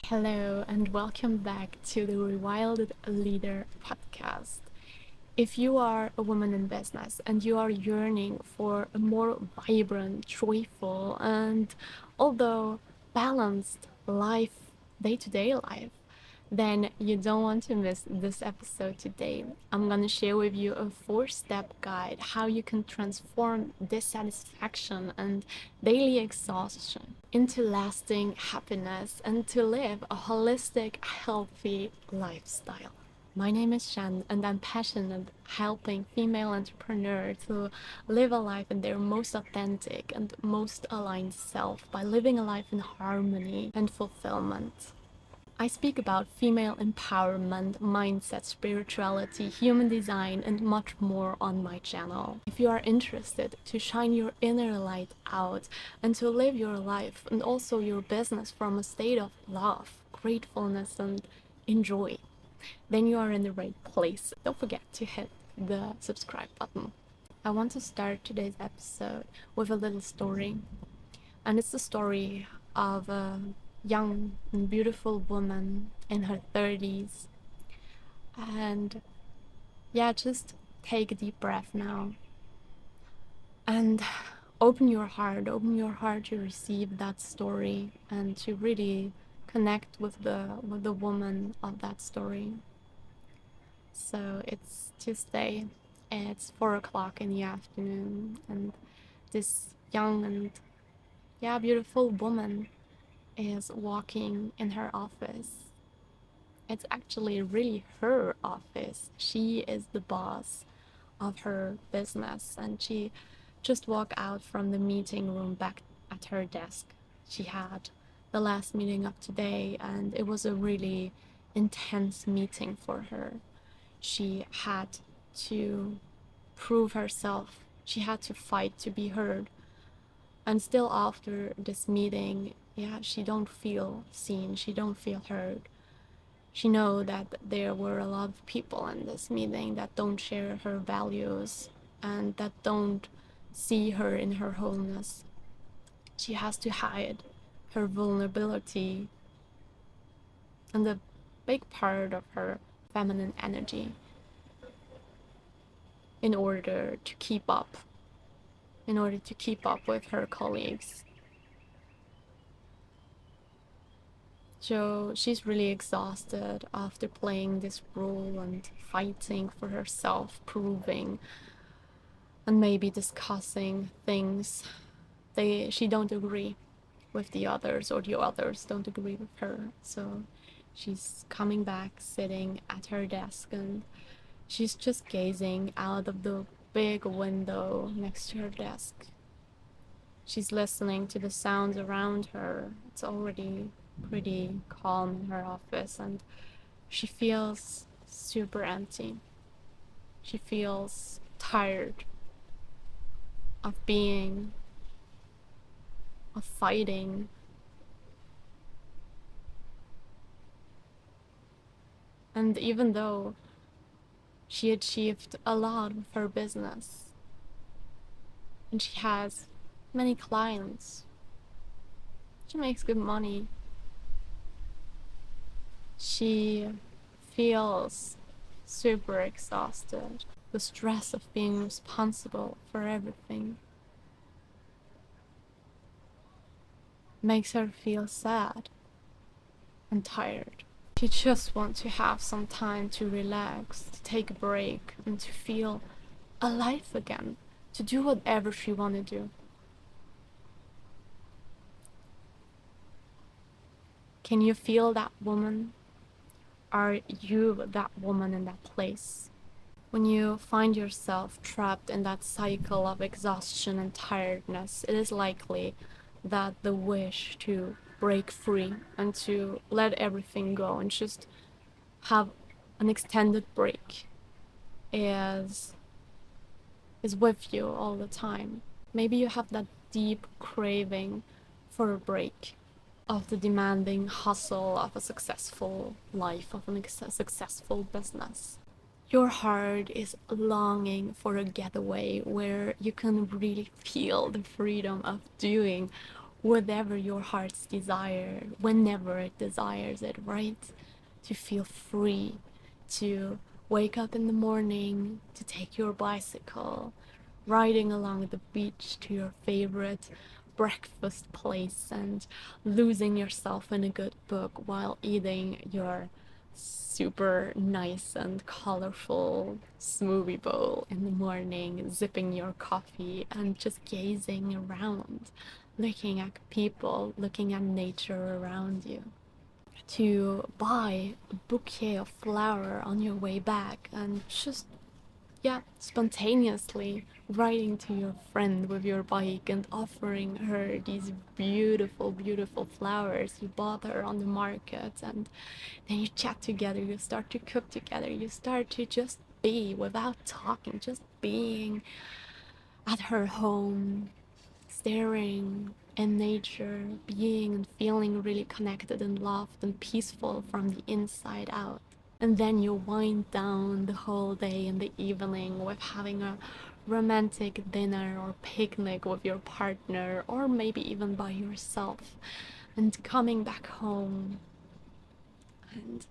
Hello, and welcome back to the Rewilded Leader podcast. If you are a woman in business and you are yearning for a more vibrant, joyful, and although balanced life, day to day life, then you don't want to miss this episode today. I'm going to share with you a 4-step guide how you can transform dissatisfaction and daily exhaustion into lasting happiness and to live a holistic, healthy lifestyle. My name is Shanne, and I'm passionate helping female entrepreneurs to live a life in their most authentic and most aligned self by living a life in harmony and fulfillment. I speak about female empowerment, mindset, spirituality, human design, and much more on my channel. If you are interested to shine your inner light out and to live your life and also your business from a state of love, gratefulness, and enjoy, then you are in the right place. Don't forget to hit the subscribe button. I want to start today's episode with a little story, and it's the story of a young and beautiful woman in her 30s. And yeah, just take a deep breath now and open your heart to receive that story and to really connect with the woman of that story. So it's Tuesday, it's 4 o'clock in the afternoon, and this young and beautiful woman is walking in her office. It's actually really her office. She is the boss of her business, and she just walked out from the meeting room back at her desk. She had the last meeting of today, and it was a really intense meeting for her. She had to prove herself. She had to fight to be heard. And still after this meeting, she don't feel seen, she don't feel heard. She know that there were a lot of people in this meeting that don't share her values and that don't see her in her wholeness. She has to hide her vulnerability and a big part of her feminine energy in order to keep up with her colleagues. So she's really exhausted after playing this role and fighting for herself, proving and maybe discussing things she don't agree with the others, or the others don't agree with her. So she's coming back, sitting at her desk, and she's just gazing out of the big window next to her desk. She's listening to the sounds around her. It's already pretty calm in her office, and she feels super empty. She feels tired of fighting. And even though she achieved a lot with her business and she has many clients, she makes good money, she feels super exhausted. The stress of being responsible for everything makes her feel sad and tired. She just wants to have some time to relax, to take a break, and to feel alive again, to do whatever she wants to do. Can you feel that woman? Are you that woman in that place? When you find yourself trapped in that cycle of exhaustion and tiredness, it is likely that the wish to break free and to let everything go and just have an extended break is with you all the time. Maybe you have that deep craving for a break of the demanding hustle of a successful life, of a successful business. Your heart is longing for a getaway where you can really feel the freedom of doing whatever your heart's desire, whenever it desires it, right? To feel free, to wake up in the morning, to take your bicycle, riding along the beach to your favorite breakfast place, and losing yourself in a good book while eating your super nice and colorful smoothie bowl in the morning, sipping your coffee and just gazing around, looking at people, looking at nature around you. To buy a bouquet of flower on your way back and just, yeah, spontaneously writing to your friend with your bike and offering her these beautiful, beautiful flowers you bought her on the market. And then you chat together, you start to cook together, you start to just be without talking, just being at her home, staring in nature, being and feeling really connected and loved and peaceful from the inside out. And then you wind down the whole day in the evening with having a romantic dinner or picnic with your partner, or maybe even by yourself, and coming back home and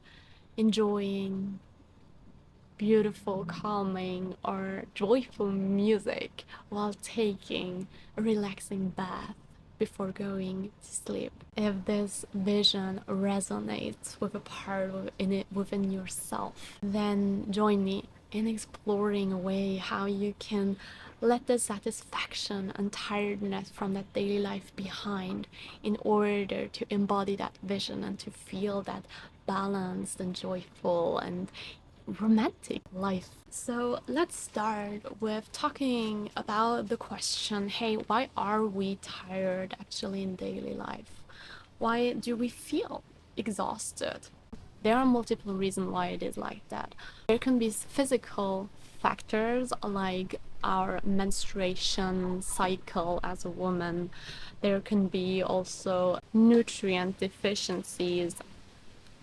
enjoying beautiful, calming, or joyful music while taking a relaxing bath before going to sleep. If this vision resonates with a part within yourself, then join me in exploring a way how you can let the satisfaction and tiredness from that daily life behind in order to embody that vision and to feel that balanced and joyful and romantic life. So let's start with talking about the question, hey, why are we tired actually in daily life? Why do we feel exhausted? There are multiple reasons why it is like that. There can be physical factors like our menstruation cycle as a woman. There can be also nutrient deficiencies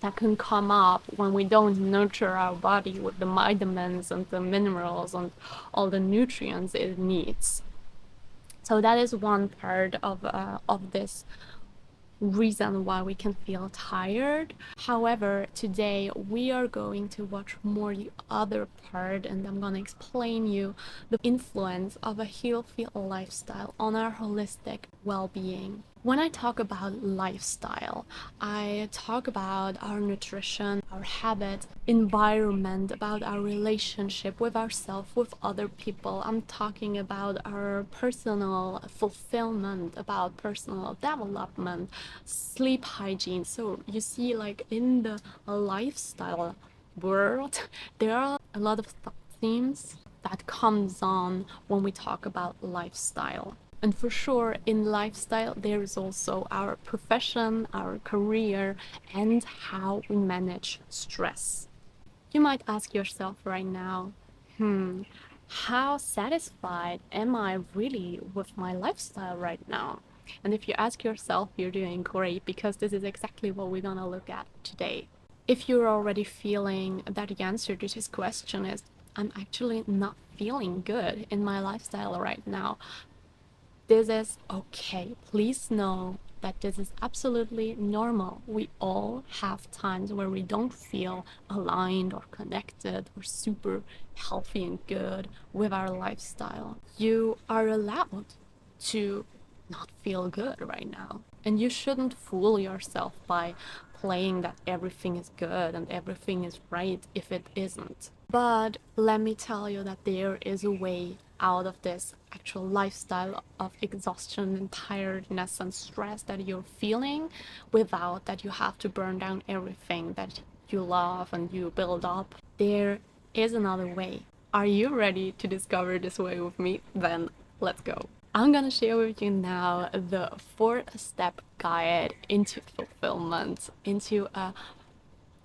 that can come up when we don't nurture our body with the vitamins and the minerals and all the nutrients it needs. So that is one part of this reason why we can feel tired. However, today we are going to watch more the other part, and I'm gonna explain you the influence of a healthy lifestyle on our holistic well-being. When I talk about lifestyle, I talk about our nutrition, our habits, environment, about our relationship with ourselves, with other people. I'm talking about our personal fulfillment, about personal development, sleep hygiene. So you see, like in the lifestyle world, there are a lot of themes that comes on when we talk about lifestyle. And for sure, in lifestyle, there is also our profession, our career, and how we manage stress. You might ask yourself right now, how satisfied am I really with my lifestyle right now? And if you ask yourself, you're doing great, because this is exactly what we're gonna look at today. If you're already feeling that the answer to this question is, I'm actually not feeling good in my lifestyle right now, this is okay. Please know that this is absolutely normal. We all have times where we don't feel aligned or connected or super healthy and good with our lifestyle. You are allowed to not feel good right now. And you shouldn't fool yourself by playing that everything is good and everything is right if it isn't. But let me tell you that there is a way out of this actual lifestyle of exhaustion and tiredness and stress that you're feeling without that you have to burn down everything that you love and you build up. There is another way. Are you ready to discover this way with me? Then let's go. I'm gonna share with you now the 4-step guide into fulfillment, into a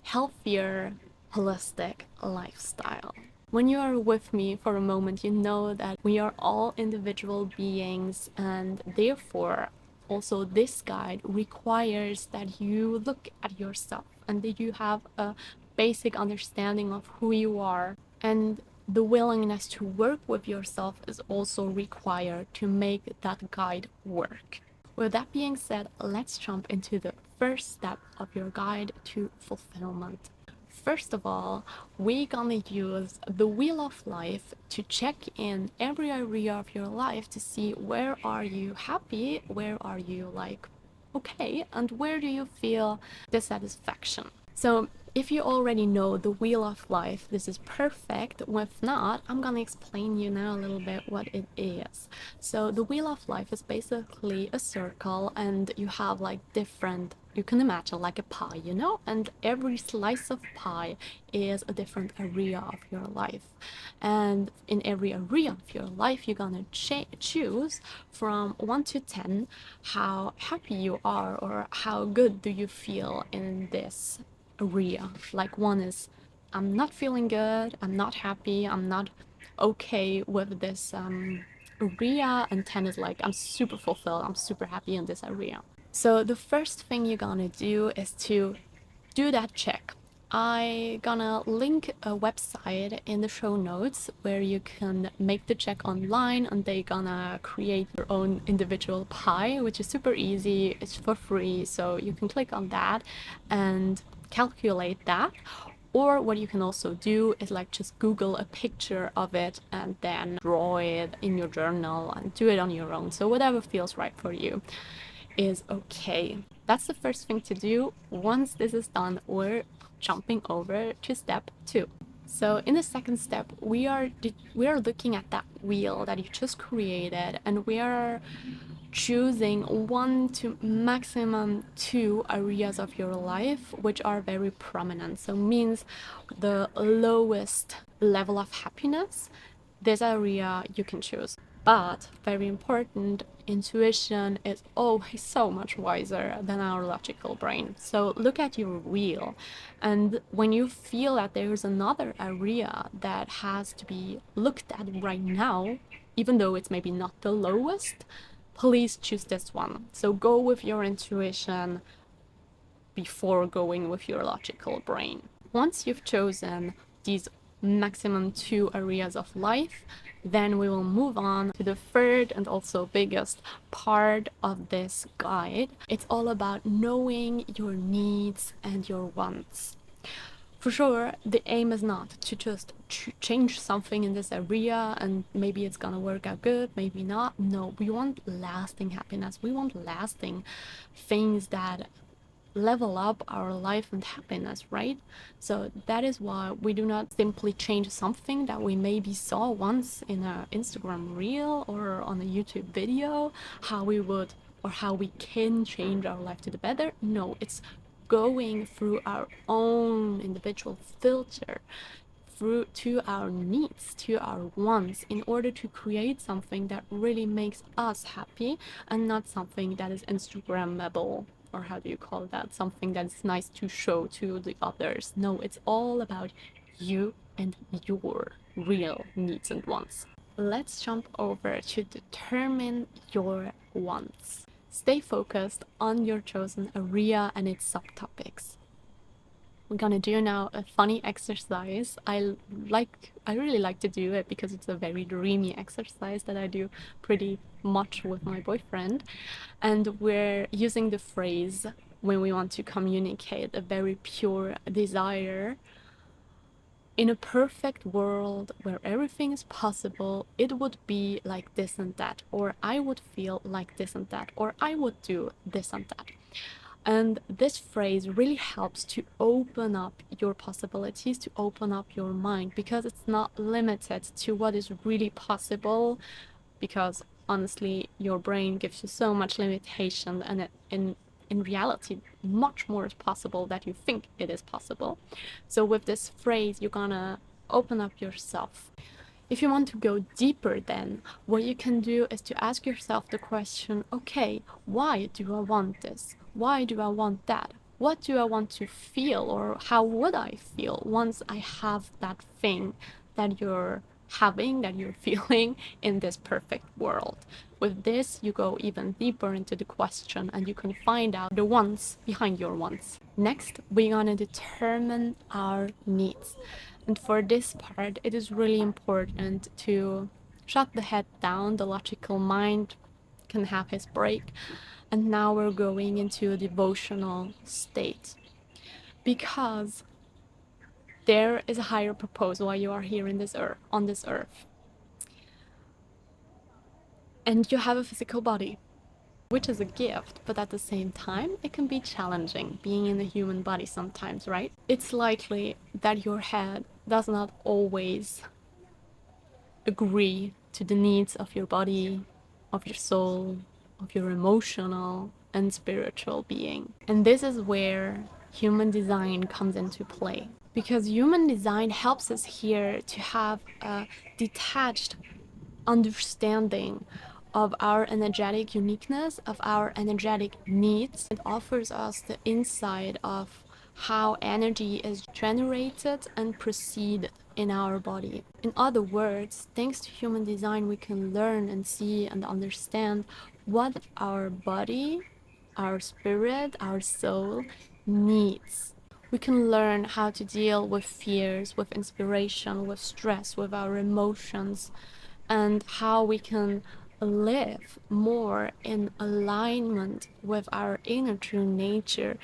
healthier, holistic lifestyle. When you are with me for a moment, you know that we are all individual beings, and therefore, also this guide requires that you look at yourself and that you have a basic understanding of who you are. And the willingness to work with yourself is also required to make that guide work. with that being said, let's jump into the first step of your guide to fulfillment. First of all, we're gonna use the wheel of life to check in every area of your life to see where are you happy, where are you like okay, and where do you feel dissatisfaction. So if you already know the wheel of life, this is perfect. If not, I'm gonna explain you now a little bit what it is. So the wheel of life is basically a circle, and you have like different, you can imagine like a pie, you know, and every slice of pie is a different area of your life. And in every area of your life, you're gonna choose from 1 to 10 how happy you are or how good do you feel in this area. Like 1 is I'm not feeling good, I'm not happy, I'm not okay with this area, and 10 is like I'm super fulfilled, I'm super happy in this area. So the first thing you're gonna do is to do that check. I gonna link a website in the show notes where you can make the check online, and they gonna create your own individual pie, which is super easy. It's for free, so you can click on that and calculate that. Or what you can also do is like just Google a picture of it and then draw it in your journal and do it on your own. So whatever feels right for you is okay. That's the first thing to do. Once this is done, we're jumping over to step 2. So in the second step, we are looking at that wheel that you just created, and we are choosing 1 to maximum 2 areas of your life which are very prominent. So means the lowest level of happiness. This area you can choose. But very important, intuition is always so much wiser than our logical brain. So look at your wheel, and when you feel that there's another area that has to be looked at right now, even though it's maybe not the lowest, please choose this one. So go with your intuition before going with your logical brain. Once you've chosen these maximum 2 areas of life, then we will move on to the third and also biggest part of this guide. It's all about knowing your needs and your wants. For sure, the aim is not to just change something in this area and maybe it's gonna work out good, maybe not. No, we want lasting happiness. We want lasting things that level up our life and happiness, right? So that is why we do not simply change something that we maybe saw once in an Instagram reel or on a YouTube video, how we would or how we can change our life to the better. No, it's going through our own individual filter, through to our needs, to our wants, in order to create something that really makes us happy and not something that is Instagrammable, or how do you call that? Something that's nice to show to the others. No, it's all about you and your real needs and wants. Let's jump over to determine your wants. Stay focused on your chosen area and its subtopics. We're gonna do now a funny exercise. I really like to do it because it's a very dreamy exercise that I do pretty much with my boyfriend. And we're using the phrase when we want to communicate a very pure desire. In a perfect world where everything is possible, it would be like this and that, or I would feel like this and that, or I would do this and that. And this phrase really helps to open up your possibilities, to open up your mind, because it's not limited to what is really possible, because honestly, your brain gives you so much limitation, and in reality, much more is possible that you think it is possible. So with this phrase, you're gonna open up yourself. If you want to go deeper, then what you can do is to ask yourself the question, okay, why do I want this? Why do I want that? What do I want to feel, or how would I feel once I have that thing that you're having, that you're feeling in this perfect world? With this, you go even deeper into the question and you can find out the wants behind your wants. Next, we're gonna determine our needs. And for this part, it is really important to shut the head down. The logical mind can have his break And now we're going into a devotional state. Because there is a higher purpose why you are here in this earth, on this earth. And you have a physical body, which is a gift, but at the same time, it can be challenging being in a human body sometimes, right? It's likely that your head does not always agree to the needs of your body, of your soul, of your emotional and spiritual being. And this is where human design comes into play. Because human design helps us here to have a detached understanding of our energetic uniqueness, of our energetic needs. It offers us the insight of how energy is generated and proceeded in our body. In other words, thanks to human design, we can learn and see and understand what our body, our spirit, our soul needs. We can learn how to deal with fears, with inspiration, with stress, with our emotions, and how we can live more in alignment with our inner true nature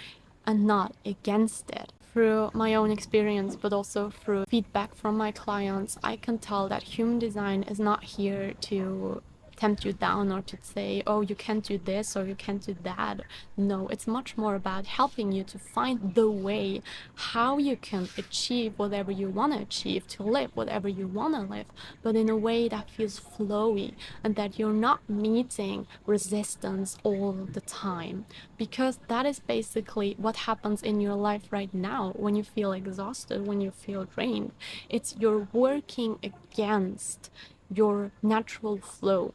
and not against it. Through my own experience, but also through feedback from my clients, I can tell that human design is not here to tempt you down or to say, oh, you can't do this or you can't do that. No, it's much more about helping you to find the way how you can achieve whatever you want to achieve, to live whatever you want to live, but in a way that feels flowy and that you're not meeting resistance all the time. Because that is basically what happens in your life right now when you feel exhausted, when you feel drained. It's you're working against your natural flow.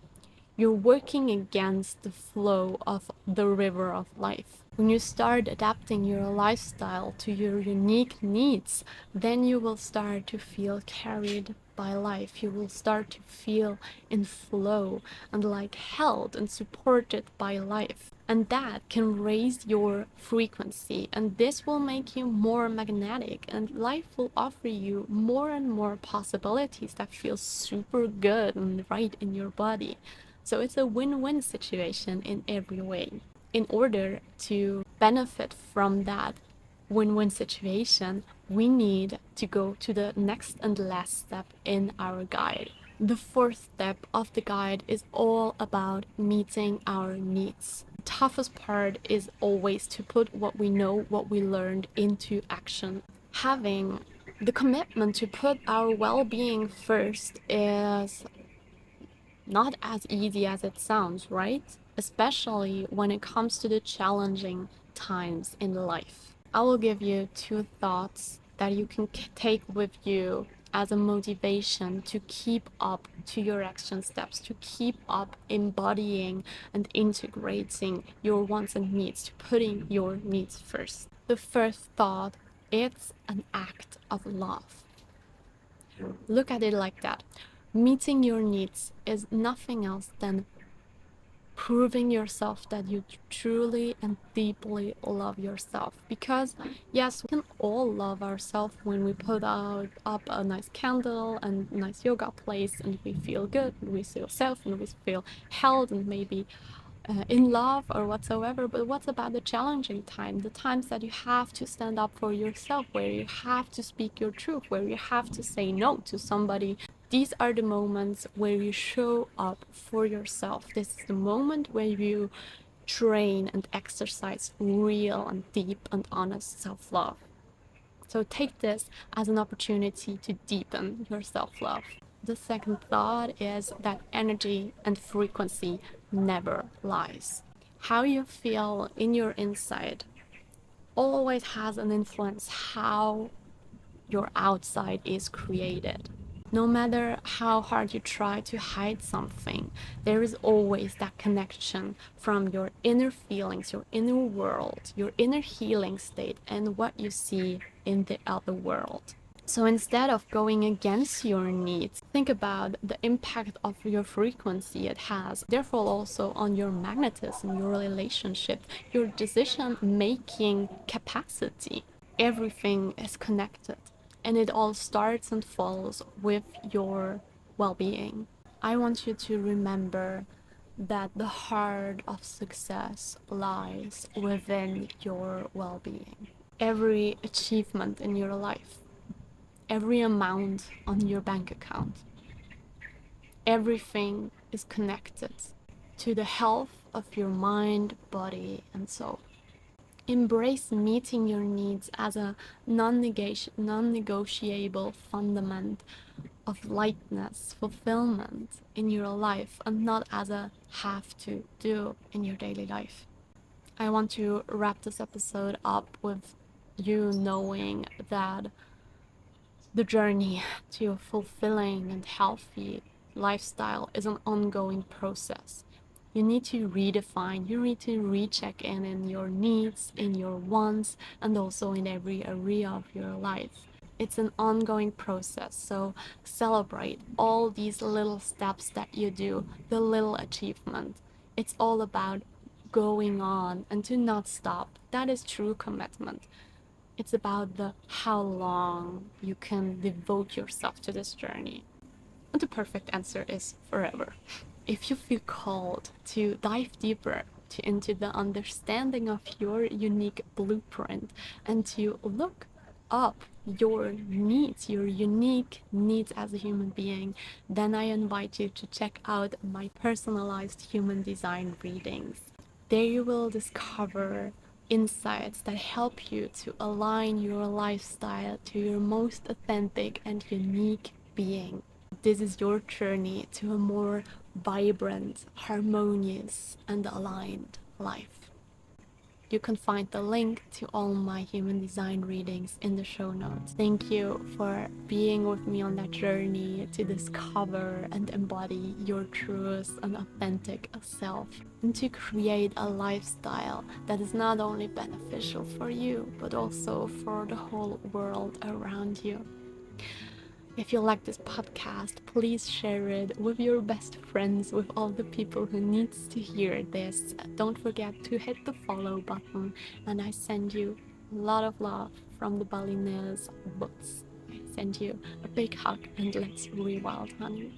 You're working against the flow of the river of life. When you start adapting your lifestyle to your unique needs, then you will start to feel carried by life. You will start to feel in flow and like held and supported by life. And that can raise your frequency, and this will make you more magnetic, and life will offer you more and more possibilities that feel super good and right in your body. So it's a win-win situation in every way. In order to benefit from that win-win situation, we need to go to the next and last step in our guide. The fourth step of the guide is all about meeting our needs. The toughest part is always to put what we know, what we learned into action. Having the commitment to put our well-being first is not as easy as it sounds, right? Especially when it comes to the challenging times in life. I will give you two thoughts that you can take with you as a motivation to keep up to your action steps, to keep up embodying and integrating your wants and needs, to putting your needs first. The first thought, it's an act of love. Look at it like that. Meeting your needs is nothing else than proving yourself that you truly and deeply love yourself. Because yes, we can all love ourselves when we put up a nice candle and nice yoga place and we feel good and we feel safe and we feel held and maybe in love or whatsoever. But what's about the challenging time, the times that you have to stand up for yourself, where you have to speak your truth, where you have to say no to somebody? These are the moments where you show up for yourself. This is the moment where you train and exercise real and deep and honest self-love. So take this as an opportunity to deepen your self-love. The second thought is that energy and frequency never lies. How you feel in your inside always has an influence how your outside is created. No matter how hard you try to hide something, there is always that connection from your inner feelings, your inner world, your inner healing state, and what you see in the other world. So instead of going against your needs, think about the impact of your frequency it has, therefore also on your magnetism, your relationship, your decision-making capacity. Everything is connected, and it all starts and falls with your well-being. I want you to remember that the heart of success lies within your well-being. Every achievement in your life, every amount on your bank account, everything is connected to the health of your mind, body, and soul. Embrace meeting your needs as a non-negotiable fundament of lightness, fulfillment in your life, and not as a have to do in your daily life. I want to wrap this episode up with you knowing that the journey to a fulfilling and healthy lifestyle is an ongoing process. You need to redefine, you need to recheck in your needs, in your wants, and also in every area of your life. It's an ongoing process, so celebrate all these little steps that you do, the little achievement. It's all about going on and to not stop. That is true commitment. It's about the how long you can devote yourself to this journey. And the perfect answer is forever. If you feel called to dive deeper into the understanding of your unique blueprint and to look up your needs, your unique needs as a human being, then I invite you to check out my personalized human design readings. There you will discover insights that help you to align your lifestyle to your most authentic and unique being. This is your journey to a more vibrant, harmonious, and aligned life. You can find the link to all my human design readings in the show notes. Thank you for being with me on that journey to discover and embody your truest and authentic self, and to create a lifestyle that is not only beneficial for you, but also for the whole world around you. If you like this podcast, please share it with your best friends, with all the people who needs to hear this. Don't forget to hit the follow button, and I send you a lot of love from the Balinese books. I send you a big hug, and let's rewild, honey.